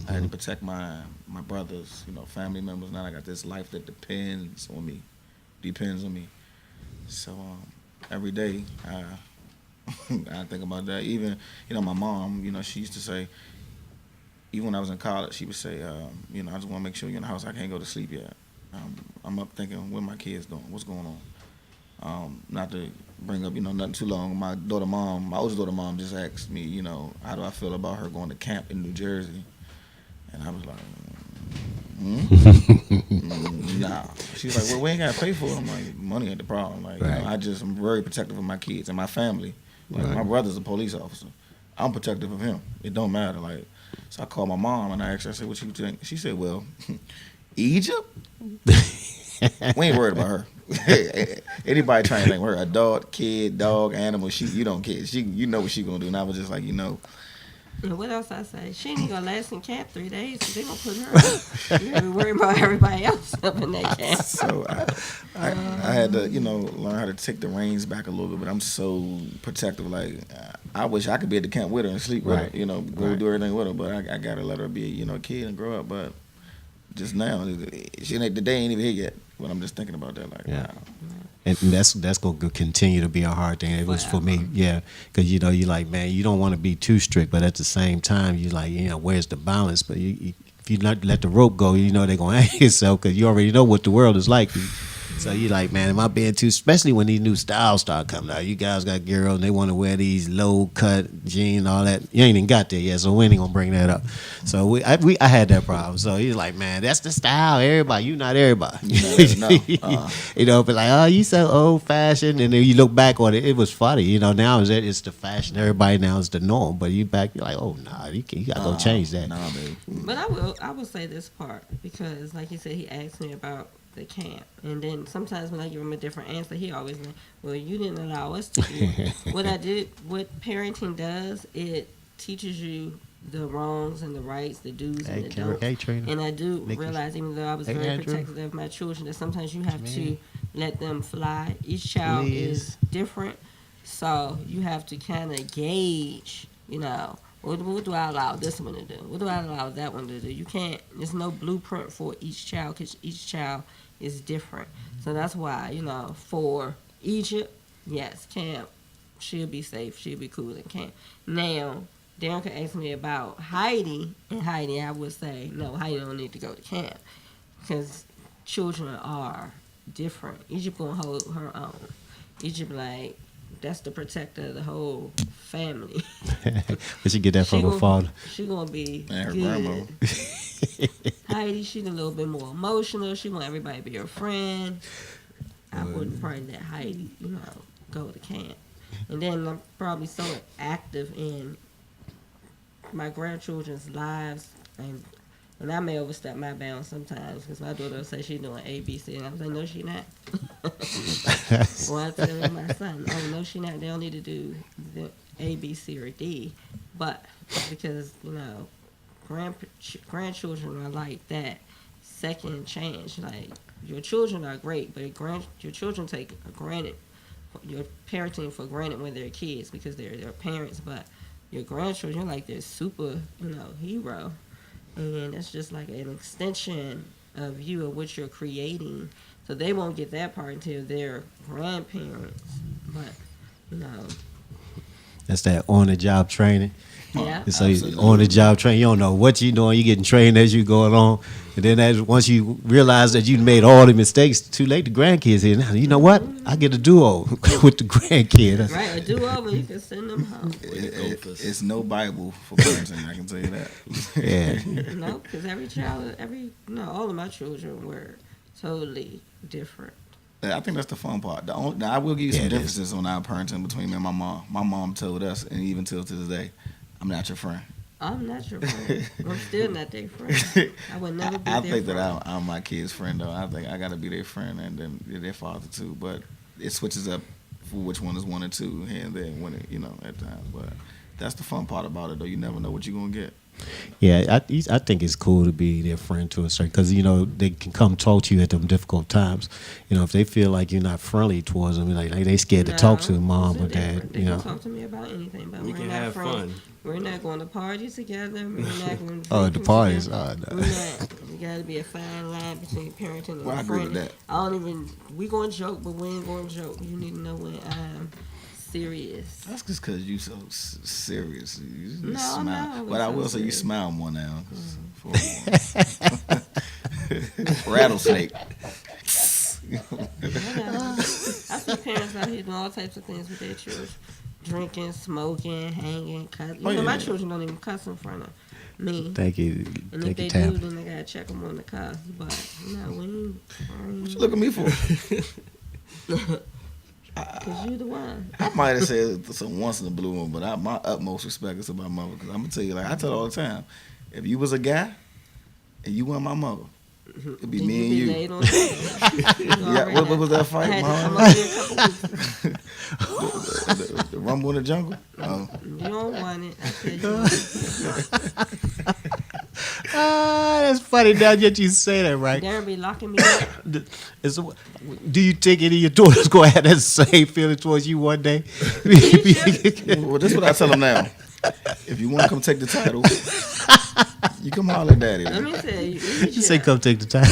I had to protect my brothers, family members. Now I got this life that depends on me. So every day I think about that. Even my mom, she used to say, even when I was in college, she would say, I just want to make sure you're in the house. I can't go to sleep yet. I'm up thinking, what my kids doing? What's going on? Not to bring up, nothing too long. My oldest daughter mom just asked me, how do I feel about her going to camp in New Jersey? And I was like, nah. She's like, well, we ain't got to pay for it. I'm like, money ain't the problem. Like, Right. I'm very protective of my kids and my family. Like, Right. my brother's a police officer. I'm protective of him. It don't matter. Like, so I called my mom and I asked her, I said, what you think? She said, well, Egypt? We ain't worried about her. Anybody trying to think her adult, kid, dog, animal, you don't care. You know what she gonna do. And I was just like, And what else I say? She ain't gonna last in camp 3 days, so they gonna put her up. You gotta be worried about everybody else up in that camp. So I had to, learn how to take the reins back a little bit. But I'm so protective. Like, I wish I could be at the camp with her and sleep with Right. her, go Right. do everything with her. But I gotta let her be, a kid and grow up. But just now, the day ain't even here yet. But I'm just thinking about that. Like, Yeah. wow. And that's going to continue to be a hard thing. It was for me, yeah, because you like, man, you don't want to be too strict, but at the same time, you like, where's the balance? But if you not let the rope go, they're going to hang yourself because you already know what the world is like. So you like, man, am I being too? Especially when these new styles start coming out. You guys got girls and they want to wear these low cut jeans, all that. You ain't even got there yet, so we ain't gonna bring that up. So I had that problem. So he's like, man, that's the style. Everybody, you not everybody. No. But like, oh, you so old fashioned, and then you look back on it, it was funny. Now it's the fashion. Everybody now is the norm. But you're like, oh nah, you gotta go change that. Nah, baby. But I will say this part because, like you said, he asked me about the camp, and then sometimes when I give him a different answer, he always like, well, you didn't allow us to do it. What parenting does, it teaches you the wrongs and the rights, the do's and the don'ts. Hey, Trina. And I do Nikki. realize, even though I was Hey, very Andrew. protective of my children, that sometimes you have to Man. let them fly. Each child Please. is different, so you have to kind of gauge, what do I allow this one to do? What do I allow that one to do? You can't, there's no blueprint for each child because each child is different. So that's why, for Egypt, yes, camp, she'll be safe, she'll be cool in camp. Now, Darren asked me about Heidi, and Heidi, I would say, no, Heidi don't need to go to camp because children are different. Egypt gonna hold her own. Egypt like that's the protector of the whole family. Where'd you get that from her father? She gonna be And her good. grandma. Heidi, she's a little bit more emotional. She want everybody to be her friend. I wouldn't probably let Heidi, go to camp. And then I'm probably so active in my grandchildren's lives, and I may overstep my bounds sometimes because my daughter will say she's doing A, B, C, and I was like, no, she not. Or I tell my son, oh, no, she not. They don't need to do the A, B, C, or D. But because, grandchildren are like that second chance. Like, your children are great, but your children take your parenting for granted when they're kids because they're their parents, but your grandchildren, you're like their super, hero. And it's just like an extension of you of what you're creating. So they won't get that part until they're grandparents. But, That's that on-the-job training. yeah. And so Absolutely. on-the-job training, you don't know what you're doing. You're getting trained as you go along. And then once you realize that you made all the mistakes, too late. The grandkids here now. You know what? I get a duo with the grandkid. That's- Right, a do-over, you can send them home. It's no Bible for parenting, I can tell you that. Yeah. Because every child, all of my children were totally different. I think that's the fun part. Now, I will give you some Yeah, it is. differences on our parenting between me and my mom. My mom told us, and even till to this day, I'm not your friend. I'm not your friend. I'm still not their friend. I would never be I their think friend. that I'm my kid's friend, though. I think I got to be their friend and then their father, too. But it switches up for which one is one and two here and there when at times. But that's the fun part about it, though. You never know what you're going to get. Yeah, I think it's cool to be their friend to a certain, because they can come talk to you at them difficult times. If they feel like you're not friendly towards them, like they scared to talk to mom or it's dad. different. They can talk to me about anything, but We we're can not have friends. fun. We're not going to parties together. We're not going to Oh, the parties. together. Oh, no. We're not. You got to be a fine line between parenting and Well, I agree with friending. that. I don't even. We going to joke, but we ain't going to joke. You need to know when I'm serious. That's just because you so serious. You just No, I'm smile. not always But I so will say you serious. smile more now. 'Cause rattlesnake. I see parents out here doing all types of things with their children. Drinking, smoking, hanging, cussing. Oh, My yeah. children don't even cuss in front of me. Thank you. And Thank if you, they Tam. do, then I gotta check them on the cuss. But we What you look at me for? cause you the one. I might have said some once in the blue one, but my utmost respect is to my mother. Because I'm going to tell you, like I tell her all the time, if you was a guy and you weren't my mother, it'd be Then me and be you. laid on top. Yeah, what was that I fight, had to Mom? come up here a couple weeks. The Rumble in the Jungle? Oh. You don't want it. I tell you. Ah, that's funny now that you say that, right? Darren be locking me up. Do you think any of your daughters going to have that same feeling towards you one day? Well, this is what I tell them now. If you want to come take the title, you come holler at daddy. Let me tell you. You say, come take the time.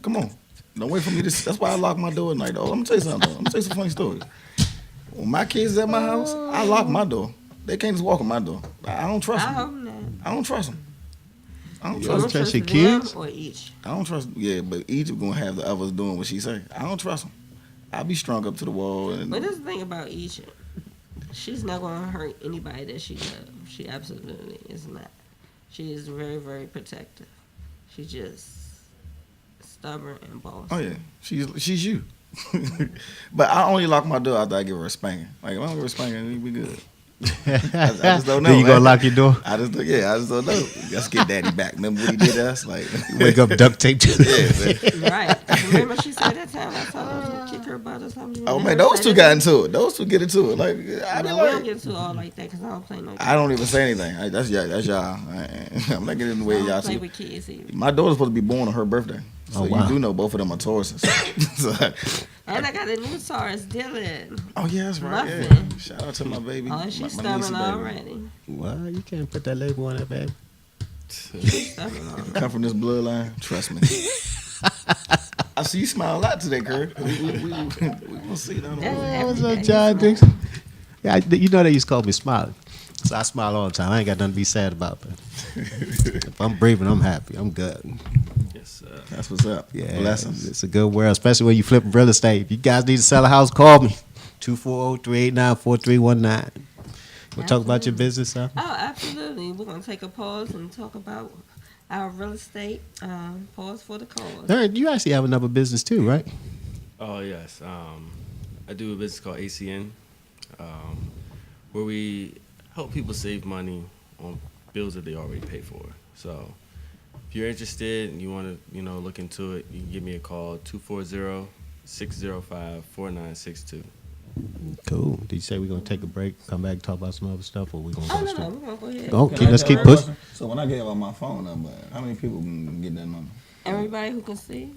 Come on. Don't wait for me to. That's why I lock my door at night. Oh, let me tell you something. Let me tell you some funny story. When my kids is at my house, I lock my door. They can't just walk in my door. I don't trust I them. hope not. I don't trust them. I don't You trust don't them. trust your them kids? or each. I don't trust. Yeah, but Egypt gonna have the others doing what she say. I don't trust them. I be strung up to the wall and. But this is the thing about Egypt. She's not going to hurt anybody that she loves. She absolutely is not. She is very, very protective. She's just stubborn and bossy. Oh yeah, she's you. But I only lock my door after I give her a spanking. Like if I don't give her a spanking, we good. I just don't know. Then you gonna man. lock your door? I just don't know. Let's get daddy back. Remember what he did to us? Like Wake up, duct tape to the Yeah, man. Right. Remember she said that time I told her to kick her butt or something? Oh You man, never those said two it? got into it. Those two get into it. Like I be No, we don't like, get to all like that because I don't play no. I don't even say anything. That's y'all. I'm not getting in the way I of y'all. don't play See, with kids either. my daughter's supposed to be born on her birthday, so Oh, wow. you do know both of them are Tauruses. So, And I got a new Taurus, Dylan. oh yeah, that's right. Yeah. Muffin. Shout out to my baby. Oh, my she's niece stubborn baby. already. Well, you can't put that label on that, baby. She's stubborn already. Come from this bloodline, trust me. I see you smile a lot today, Kurt. We gonna see down the That's road. every What's up, day. John He's Dixon? Yeah, you know they used to call me Smiley. So I smile all the time. I ain't got nothing to be sad about. But if I'm breathing, I'm happy. I'm good. Yes, sir. That's what's up. Yeah, Blessings. it's a good world, especially when you flip real estate. If you guys need to sell a house, call me. 240-389-4319. We'll talk about your business, sir. Oh, absolutely. We're going to take a pause and talk about our real estate. Pause for the cause. Heard you actually have another business too, right? Oh yes, I do a business called ACN, where we help people save money on bills that they already pay for. So if you're interested and you want to, look into it, you can give me a call 240-605-4962. Cool. Did you say we're gonna take a break, come back, talk about some other stuff, or we gonna Oh, go no, straight? we're going to go ahead. Okay, Can I let's ask keep you a pushing. question? So when I gave out my phone number, how many people can get that number? Everybody who can see.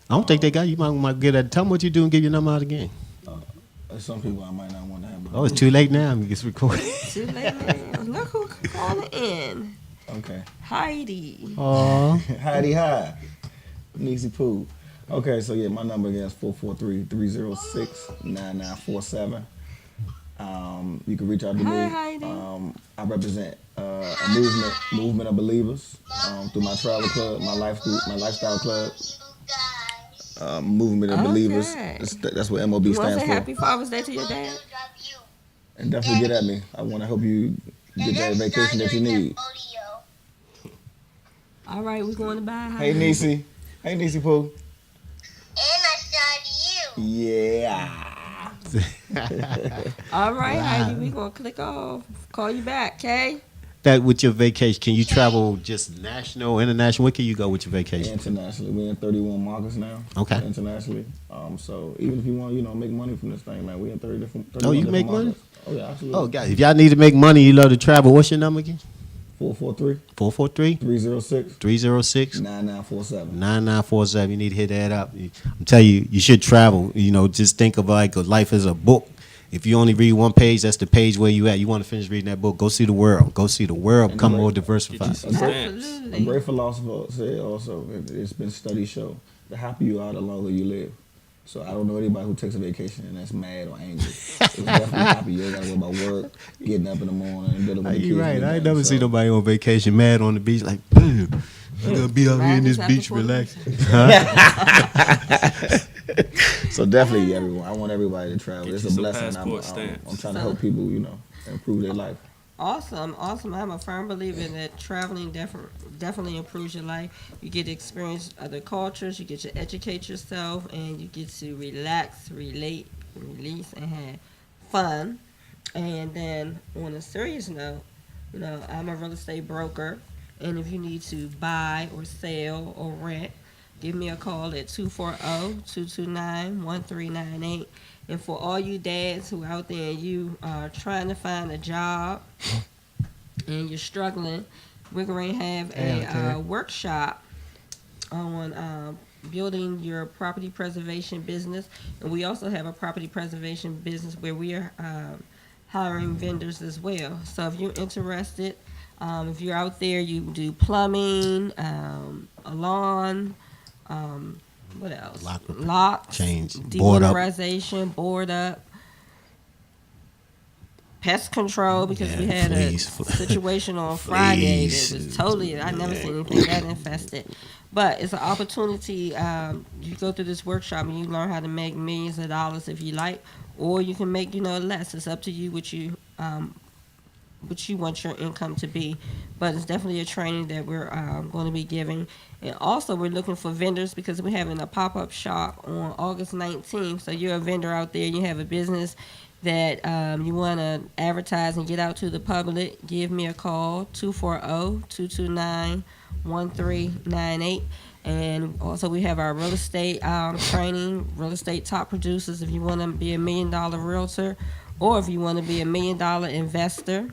I don't think they got you. Might get that. Tell them what you do and give your number out again. There's some people I might not want to have. Oh, it's too late now. It gets recorded. Too late now. Look who calling in. Okay. Heidi. Oh, Heidi High. Niecy Pooh. Okay, so yeah, my number again is 443-306-9947. You can reach out to Hi, me. Heidi. I represent a movement of believers through my travel club, my life group, my lifestyle club. Movement of believers. Okay. That's what MOB You want to stands say for. happy Father's Day to your dad? And definitely get at me. I want to help you get that vacation that you need. All right, we're going to buy. Hey, Niecy. Hey, Niecy Pooh. And I started you. Yeah. All right, Heidi, we're going to click off. Call you back, okay? that with your vacation, can you travel just national, international? Where can you go with your vacation? Internationally, we're in 31 markets now. Okay. Internationally, so even if you want, make money from this thing, man, we in 30 different. 31 Oh, you different make money? markets. Oh yeah, absolutely. Oh, guys, if y'all need to make money, you love to travel. What's your number again? 443 443 306 306 9947. 9947. You need to hit that up. I'm telling you, you should travel. Just think of like life as a book. If you only read one page, that's the page where you at. You want to finish reading that book, go see the world. Go see the world. Become more diversified. Get you some stamps. A Absolutely. great philosopher said also, it's been studies show, the happier you are, the longer you live. So I don't know anybody who takes a vacation and that's mad or angry. It's definitely happy. You ain't got to worry about work, getting up in the morning, and dealing with the kids. You're right. and I ain't everything. never So, seen nobody on vacation mad on the beach like, damn, I gotta be out here in this Madness beach after relaxing. So definitely, everyone. I want everybody to travel. Get It's you a some blessing. passport I'm stamps. trying to help people, improve their life. Awesome. I'm a firm believer that traveling definitely improves your life. You get to experience other cultures, you get to educate yourself, and you get to relax, relate, release, and have fun. And then on a serious note, I'm a real estate broker, and if you need to buy or sell or rent, give me a call at 240-229-1398. And for all you dads who out there and you are trying to find a job and you're struggling, we're going to have a workshop on building your property preservation business. And we also have a property preservation business where we are hiring vendors as well. So if you're interested, if you're out there, you do plumbing, a lawn, what else? Locks, Change, board up. deodorization, board up, pest control, because we had fleas. a situation on Friday Fleas. that was totally, I never seen anything that infested. But it's an opportunity. You go through this workshop and you learn how to make millions of dollars if you like, or you can make less. It's up to you what you want your income to be. But it's definitely a training that we're going to be giving. And also we're looking for vendors because we're having a pop-up shop on August 19th. So you're a vendor out there, you have a business that you want to advertise and get out to the public, give me a call, 240-229-1398. And also we have our real estate training, real estate top producers if you want to be a $1 million realtor, or if you want to be a $1 million investor,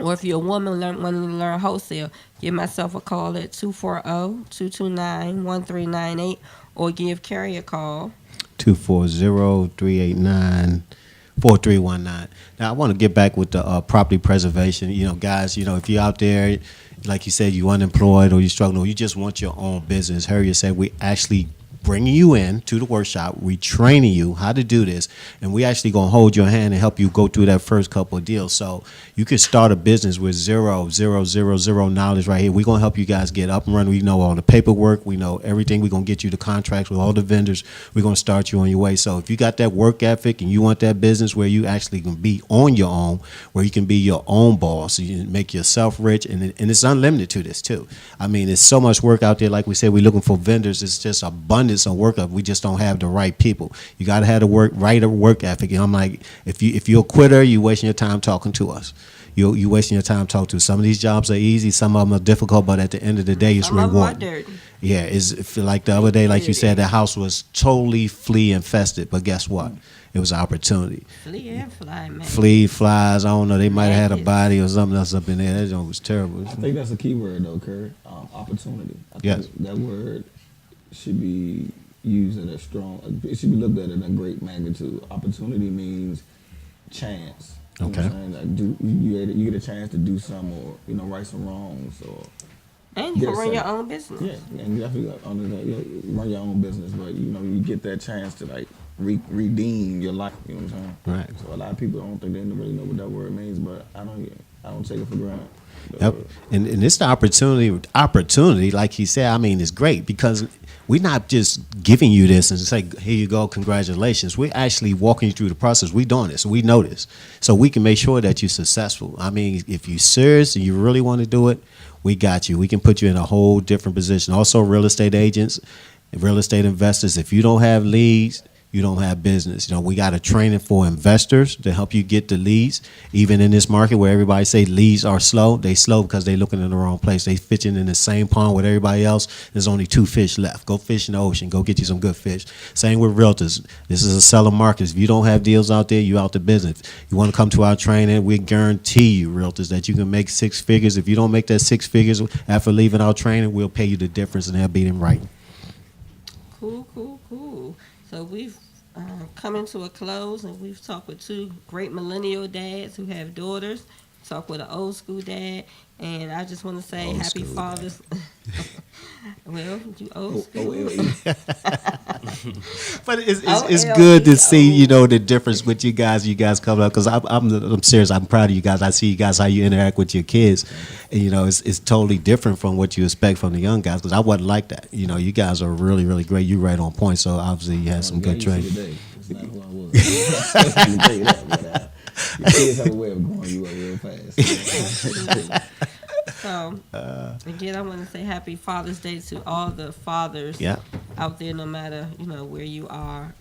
or if you're a woman wanting to learn wholesale, give myself a call at 240-229-1398, or give Carrie a call. 240-389-4319. Now, I want to get back with the property preservation. Guys, if you're out there, like you said, you're unemployed or you're struggling or you just want your own business, Harriet said we actually bringing you in to the workshop. We training you how to do this, and we actually gonna hold your hand and help you go through that first couple of deals. So you can start a business with zero knowledge right here. We're gonna help you guys get up and running. We know all the paperwork. We know everything. We're gonna get you the contracts with all the vendors. We're gonna start you on your way. So if you got that work ethic and you want that business where you actually can be on your own, where you can be your own boss, you can make yourself rich, and it's unlimited to this too. I mean, there's so much work out there. Like we said, we're looking for vendors. It's just abundance of work. We just don't have the right people. You got to have the work ethic. And I'm like, if you're a quitter, you're wasting your time talking to us. You wasting your time talking to. Some of these jobs are easy, some of them are difficult, but at the end of the day, it's Some of them are rewarding. dirty. Yeah, it's like the other day, like you said, the house was totally flea infested. But guess what? It was an opportunity. Flea and fly, man. Flea, flies, I don't know. They might have had a Maggots. body or something else up in there. That joint was terrible. I think that's a key word though, Kurt. Opportunity. I Yes. think that word should be used at a strong. It should be looked at in a great magnitude. Opportunity means chance. You know what Okay. I'm saying? Like you get a chance to do some, or right some wrongs, or And you can Yes, run sir. your own business. yeah, and you definitely run your own business. But you get that chance to like redeem your life. You know what I'm saying? Right. So a lot of people don't think they really know what that word means, but I don't take it for granted. Yep. And it's the opportunity, like he said, I mean, it's great because we're not just giving you this and say, here you go, congratulations. We're actually walking you through the process. We're doing this. We know this. So we can make sure that you're successful. I mean, if you're serious and you really want to do it, we got you. We can put you in a whole different position. Also, real estate agents, real estate investors, if you don't have leads, you don't have business. We got a training for investors to help you get the leads. Even in this market where everybody say leads are slow, they slow because they looking in the wrong place. They fishing in the same pond with everybody else. There's only 2 fish left. Go fish in the ocean. Go get you some good fish. Same with realtors. This is a seller market. If you don't have deals out there, you out the business. You want to come to our training, we guarantee you, realtors, that you can make 6 figures. If you don't make that 6 figures after leaving our training, we'll pay you the difference, and that'll be in writing. Cool. So we've coming to a close, and we've talked with 2 great millennial dads who have daughters. Talked with an old school dad, and I just want to say Old happy school Father's. Well, you old school. But it's OLE. good to see, the difference with you guys coming up, because I'm serious. I'm proud of you guys. I see you guys, how you interact with your kids. And, it's totally different from what you expect from the young guys, because I wasn't like that. You guys are really, really great. You're right on point. So obviously you had some good training. It's not who I was. I can tell you that, but your kids have a way of growing you up real fast. So again, I want to say happy Father's Day to all the fathers Yeah. out there, no matter where you are.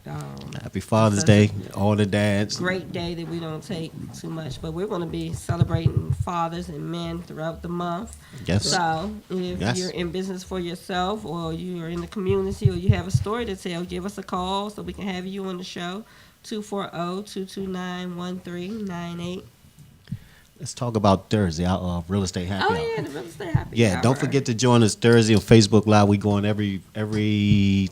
Happy Father's Such a Day, all the dads. Great day that we don't take too much, but we're going to be celebrating fathers and men throughout the month. Yes. So if Yes. you're in business for yourself, or you're in the community, or you have a story to tell, give us a call so we can have you on the show. 240-229-1398. Let's talk about Thursday, our real estate happy Oh hour. yeah, the real estate happy Yeah, hour. don't forget to join us Thursday on Facebook Live. We going every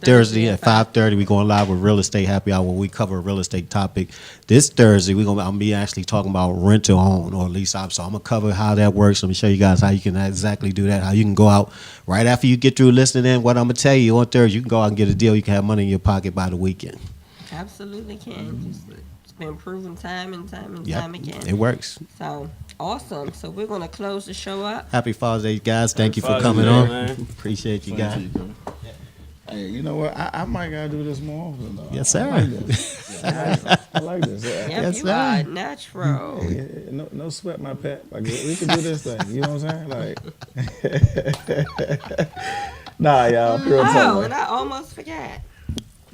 Thursday at 5:30. We going live with Real Estate Happy Hour, where we cover a real estate topic. This Thursday, I'm be actually talking about rent to own, or lease op. So I'm gonna cover how that works. Let me show you guys how you can exactly do that. How you can go out right after you get through listening in. What I'm gonna tell you on Thursday, you can go out and get a deal. You can have money in your pocket by the weekend. Absolutely can. It's been proven time and time Yep, time again. it works. So awesome. So we're gonna close the show up. Happy Father's Day, guys. Thank you for Father's coming Day, on. man. Appreciate you guys. Hey, you know what? I might gotta do this more often, though. Yes, I sir. like this. I like this. Yep, Yes, you sir. are natural. No sweat, my pet. Like we can do this thing. You know what I'm saying? Like, nah, y'all. Real Oh, talk. and I almost forgot.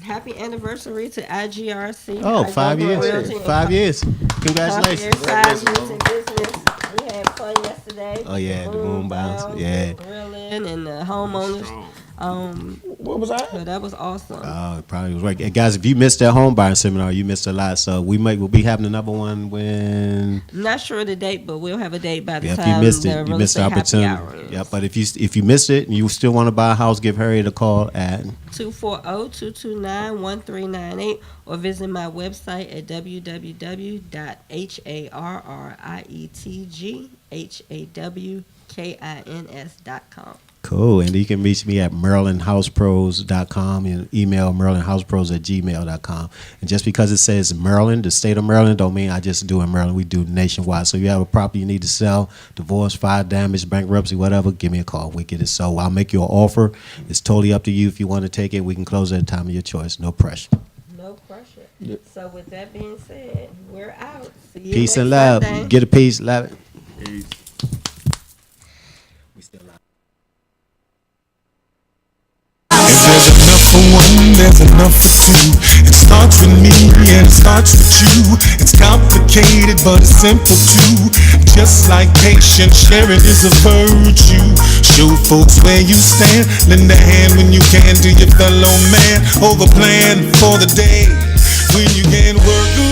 Happy anniversary to IGRC. Oh, 5 years. Realty. 5 years. Congratulations. 5 years in business. We had fun yesterday. Oh, yeah, the boom bounce. Yeah. The grilling and the homeowners. What was that? So that was awesome. Oh, it probably was right. And guys, if you missed that home buying seminar, you missed a lot. So we'll be having another one when. I'm not sure of the date, but we'll have a date by the Yeah, time if you missed the it, you real missed the estate happy hour opportunity. is. Yeah, but if you missed it and you still want to buy a house, give Harriet a call at 240-229-1398 or visit my website at www.harrietghawkins.com. Cool. And you can reach me at MarylandHousePros.com and email MarylandHousePros@gmail.com. And just because it says Maryland, the state of Maryland, don't mean I just do in Maryland. We do nationwide. So you have a property you need to sell, divorce, fire, damage, bankruptcy, whatever, give me a call. We get it sold. I'll make you an offer. It's totally up to you if you want to take it. We can close at the time of your choice. No pressure. No pressure. So with that being said, we're out. See you Peace next and love. Sunday. Get a peace. Love it. We still live. If there's enough for one, there's enough for two. It starts with me and it starts with you. It's complicated, but it's simple too. Just like patience, sharing is a virtue. Show folks where you stand. Lend a hand when you can to your fellow man. Over plan for the day when you can work.